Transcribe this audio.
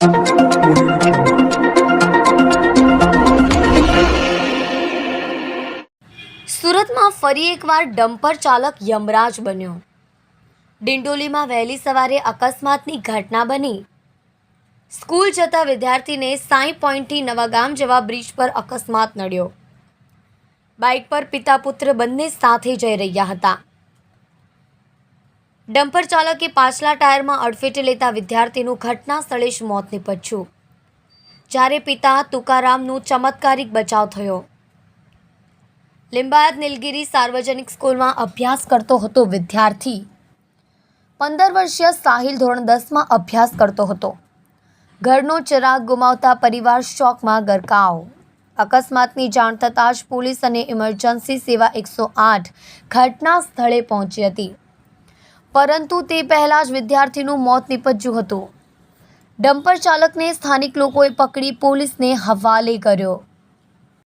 સુરતમાં ફરી એકવાર ડમ્પર ચાલક યમરાજ બન્યો। ડિંડોલીમાં વહેલી સવારે અકસ્માતની ઘટના બની। સ્કૂલ જતા વિદ્યાર્થીને સાઈ પોઈન્ટથી નવાગામ જવા બ્રિજ પર અકસ્માત નડ્યો। બાઇક પર પિતા પુત્ર બંને સાથે જઈ રહ્યા હતા। ડમ્પર ચાલકે પાછલા ટાયરમાં અડફેટે લેતા વિદ્યાર્થીનું ઘટના સ્થળે જ મોત નીપજ્યું, જ્યારે પિતા તુકારામનું ચમત્કારિક બચાવ થયો। લિંબાયત નીલગિરી સાર્વજનિક સ્કૂલમાં અભ્યાસ કરતો હતો વિદ્યાર્થી 15 વર્ષીય સાહિલ ધોરણ 10માં અભ્યાસ કરતો હતો। ઘરનો ચિરાગ ગુમાવતા પરિવાર શોકમાં ગરકાવ। અકસ્માતની જાણ થતાં જ પોલીસ અને ઇમરજન્સી સેવા 108 ઘટના સ્થળે પહોંચી હતી, પરંતુ તે પહેલા જ વિદ્યાર્થીનું મોત નીપજ્યું હતું। ડમ્પર ચાલકને સ્થાનિક લોકોએ પકડી પોલીસને હવાલે કર્યો।